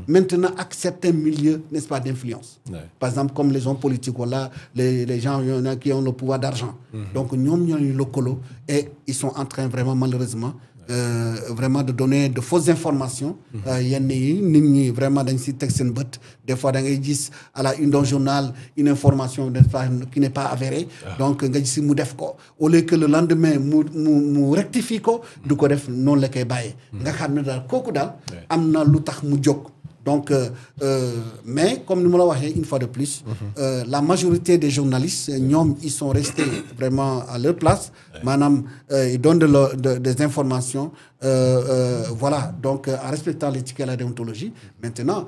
maintenant avec certains milieux, n'est-ce pas, d'influence. Par exemple, comme les hommes politiques, voilà, les gens qui ont le pouvoir d'argent. Donc, nous avons le colo et ils sont en train vraiment, malheureusement, vraiment de donner de fausses informations. Vraiment, des fois, dans à la une d'un journal, une information qui n'est pas avérée. Donc, au lieu que le lendemain, nous rectifions, du coup, non le kébaye. Donc, mais comme nous l'avons dit une fois de plus, la majorité des journalistes, ils sont restés vraiment à leur place. Madame, ils donnent des informations, voilà, donc en respectant l'éthique et la déontologie. Maintenant,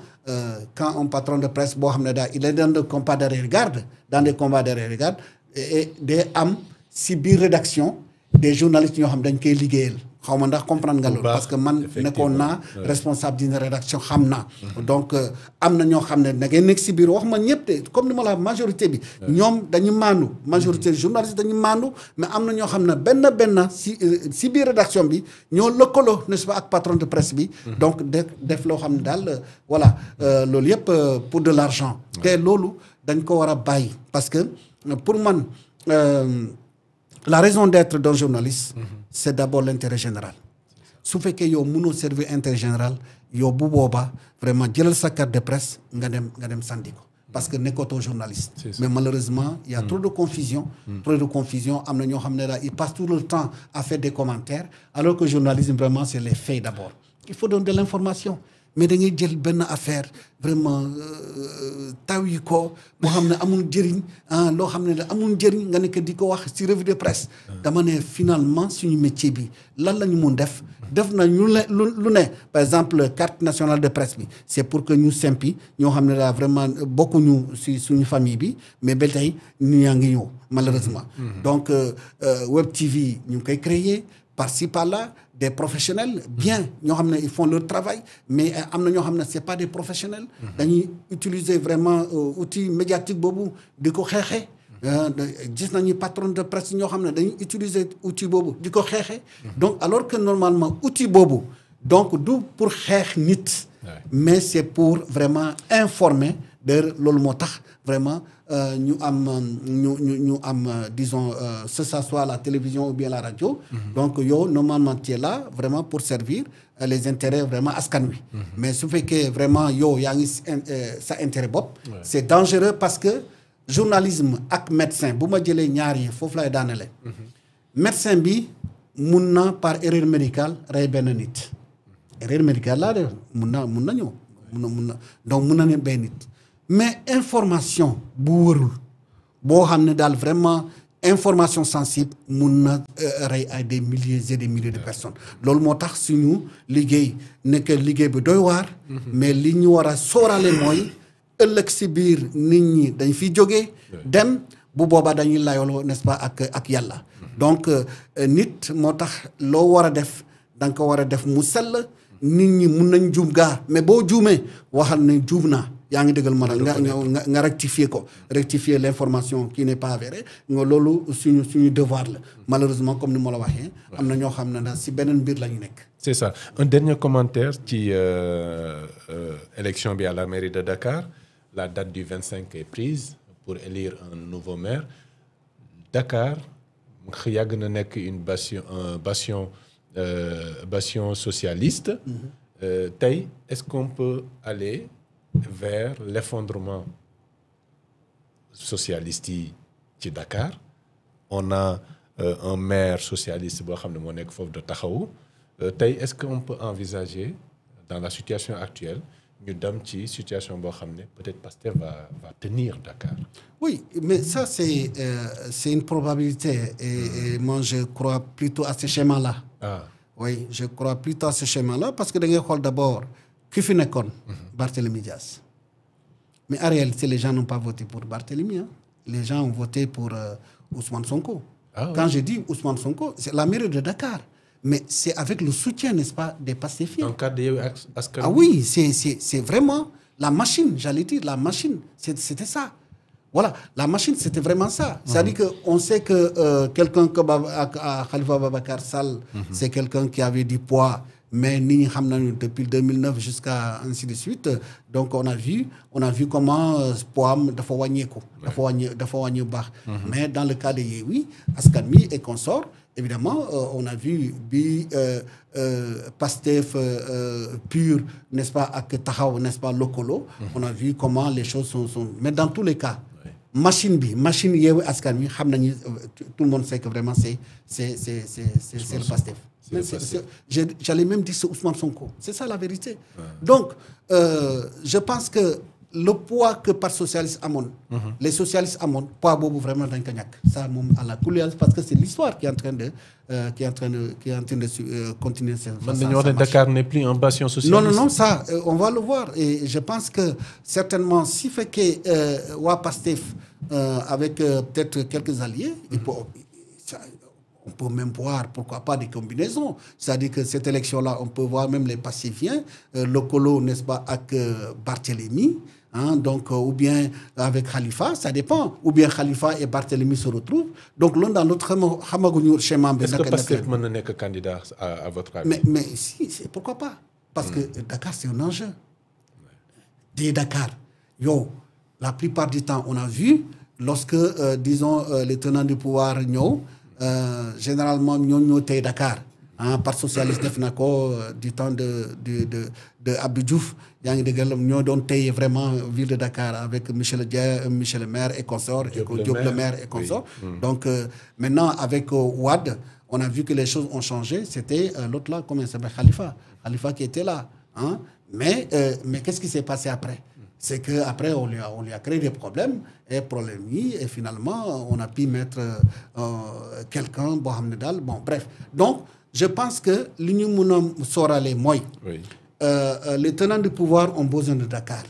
quand un patron de presse, il est dans des combats de regarde, et des âmes, si bien rédaction, des journalistes qui ont été ligués. Comprendre parce que man nekkoon naa responsable d'une rédaction xam naa donc am na ñoo xam ne da ngay nekk si biir wax ma ñëpp de comme ni ma la majorité bi ñoom dañu maandu majorité journaliste dañu maandu mais am na ñoo xam ne benn si biir rédaction bi ñoo lëkkaloo n'est-ce pas ak patron de presse bi donc def loo xam ne daal voilà loolu yëpp pour de l'argent te loolu dañ ko war a bàyyi parce que pour man la raison d'être d'un journaliste, c'est d'abord l'intérêt général. Si vous faites que vous avez servir l'intérêt général, vous avez vraiment sa carte de presse, vous avez sandiko. Parce que vous n'êtes pas journaliste. Mais malheureusement, il y a trop de confusion. Ils passent tout le temps à faire des commentaires, alors que le journalisme, vraiment, c'est les faits d'abord. Il faut donner de l'information. Mais da ngay jël benn affaire vraiment taw yi ko boo xam ne amul njëriñ loo xam ne amul njëriñ nga nekk di ko wax ci revue de presse dama ne finalement suñu métier bi lan la ñu mun def na lu ne par exemple carte nationale de presse bi c'est pour que ñu simpi ñoo xam ne daal vraiment bokkuñu ci suñu famille bi mais ba tey ñu yaa ngi ñëw malheureusement donc Web TV ñu ngi koy créer par-ci par-là des professionnels bien ils font leur travail mais c'est pas des professionnels dañuy utiliser vraiment outil médiatique bobu diko xexé gis nañu patron de presse dañuy utiliser outil bobu diko xexé donc alors que normalement outil bobu donc du pour xex nit mais c'est pour vraiment informer de loolu motax vraiment ñu am disons que ça soit la télévision ou bien la radio donc normalement tu es là vraiment pour servir les intérêts vraiment askan wi mais su fekkee vraiment yaa ngi sa intérêt bopp c'est dangereux parce que journalisme ak médecin bu ma jëlee ñaar yi foofu lay daanele médecin bi mun na par erreur médicale rey benn nit erreur médicale laa def mun na ñëw donc mun na ne benn nit mais information bu wërul boo xam ne daal vraiment information sensible mun na rey ay des milliers et des milliers de personnes loolu moo tax suñu liggéey nekk liggéey bi doy waar mais li ñu war a sóoraale mooy ëllëg si biir nit ñi dañ fi jógee dem bu boobaa dañuy layoloo n'est-ce pas ak yàlla donc nit moo tax loo war a def da nga ko war a def mu sell nit ñi mun nañ juum gaa mais boo juumee waxal ne juum naa yaa ngi dëggal ma nga rectifier l'information qui n'est pas avérée nga loolu suñu devoir la malheureusement comme ni ma la waxee am na ñoo xam ne daal si beneen mbir la ñu nekk. C'est ça. Un dernier commentaire ci élection bi à la mairie de Dakar la date du 25 est prise pour élire un nouveau maire Dakar yàgg na nekk une bastion socialiste. Tey est-ce qu'on peut aller vers l'effondrement socialiste ci Dakar on a un maire socialiste boo xam ne moo nekk foofu de Taxawu tey est-ce qu'on peut envisager dans la situation actuelle ñu dem ci situation boo xam ne peut-être Pastef va tenir Dakar. Oui, mais ça c'est une probabilité et moi je crois plutôt à ce schéma-là. Oui, je crois plutôt à ce schéma-là parce que da ngay xool d'abord ki fi nekkoon Barthélémy Dias. Mais en réalité, les gens n'ont pas voté pour Barthélémy. Les gens ont voté pour Ousmane Sonko. Quand je dis Ousmane Sonko, c'est la mairie de Dakar. Mais c'est avec le soutien, n'est-ce pas, des pacifiés. Ah oui, c'est vraiment la machine, j'allais dire, la machine. C'était ça. Voilà, la machine, c'était vraiment ça. C'est-à-dire qu'on sait que quelqu'un comme Khalifa Babacar Sall, c'est quelqu'un qui avait du poids. mais ni xam nañu depuis 2009 jusqu'à ainsi de suite. Donc on a vu comment poam dafa wàññeeku. dafa wàññi baax. Mais dans le cas de Yewwi Askan Wi et consorts, évidemment on a vu bi Pastef pur, n'est-ce pas, ak taxaw, n'est-ce pas, lokolo. On a vu comment les choses sont. Mais dans tous les cas. Machine Yewwi Askan Wi xam nañu tout le monde sait que vraiment c'est le Pastef. J'allais même dire c'est Ousmane Sonko. C'est ça la vérité. Ouais. Donc je pense que le poids que Parti socialiste amoon, les socialistes amoon, poids boobu vraiment dañ ko ñàkk. Ça moom à la couleur parce que c'est l'histoire qui est en train de continuer. Dakar n'est plus un bastion socialiste. Non, ça on va le voir et je pense que certainement si fekkee waa Pastef avec peut-être quelques alliés, on peut même voir, pourquoi pas, des combinaisons. C'est-à-dire que cette élection-là, on peut voir même les pacifiens, le colo, n'est-ce pas, avec Barthélemy, hein, donc, ou bien avec Khalifa, ça dépend. Ou bien Khalifa et Barthélemy se retrouvent. Donc, l'un dans l'autre, est-ce que Pastef peut être candidat à votre avis? Mais si, pourquoi pas? Parce que Dakar, c'est un enjeu. Des Dakar, la plupart du temps, on a vu, lorsque, disons, les tenants du pouvoir, généralement ñoo tey Dakar Parti socialiste def na ko du temps de Abdou Diouf yaa ngi déggal ñoo doon tey vraiment ville de Dakar avec Michel le maire et consorts, et Diop le maire et consorts. Donc maintenant avec Wade, on a vu que les choses ont changé. C'était l'autre là, comment il s'appelle, Khalifa qui était là, hein? Mais qu'est-ce qui s'est passé après? C'est qu'après, on lui a créé des problèmes, et finalement, on a pu mettre quelqu'un, bon, bref. Donc, je pense que l'Union Sorale, moi, les tenants du pouvoir ont besoin de Dakar.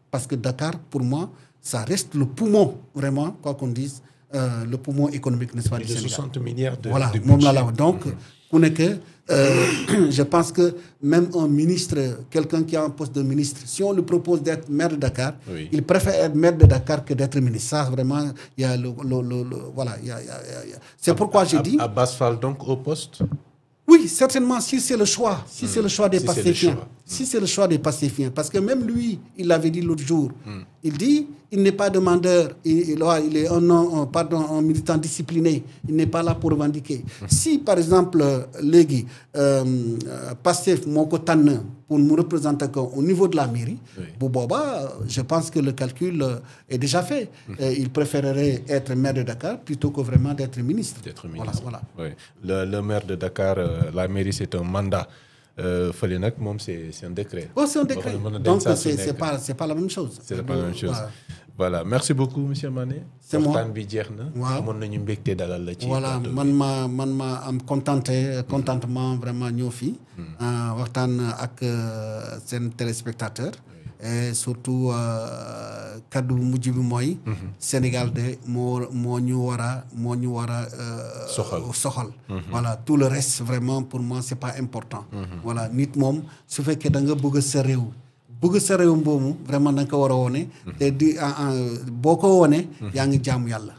Parce que Dakar, pour moi, ça reste le poumon, vraiment, quoi qu'on dise, le poumon économique, n'est-ce pas, du Sénégal. 60 milliards de voilà, budget. Donc, je pense que même un ministre, quelqu'un qui a un poste de ministre, si on lui propose d'être maire de Dakar, il préfère être maire de Dakar que d'être ministre. Ça, vraiment, il y a voilà. C'est pourquoi j'ai dit... Abbas Fall, donc, au poste? Oui, certainement, si c'est le choix. Si c'est le choix des Pastéfiens. Si c'est le choix des Pastéfiens. Parce que même lui, il l'avait dit l'autre jour. Il dit, il n'est pas demandeur. Il est un militant discipliné. Il n'est pas là pour revendiquer. Si, par exemple, Légui, Pastef, Mokotan, pour nous représenter au niveau de la mairie, Bouboba, je pense que le calcul est déjà fait. Il préférerait être maire de Dakar plutôt que vraiment d'être ministre. Voilà. Oui. Le maire de Dakar, la mairie, c'est un mandat. C'est un décret. Oh, c'est un décret. Donc, c'est pas la même chose. C'est pas la même chose. Voilà. Merci beaucoup, M. Mané. C'est moi. Voilà. Man am contentement vraiment ñëw fii waxtaan ak seen téléspectateur et surtout kaddu bu mujj bi mooy Sénégal de moo ñu war a soxal. Voilà, tout le reste vraiment pour moi c'est pas important. Voilà, nit moom su fekkee da nga bëgg sa réew boobu vraiment da nga ko war a wone te di boo ko wone yaa ngi jaamu yàlla.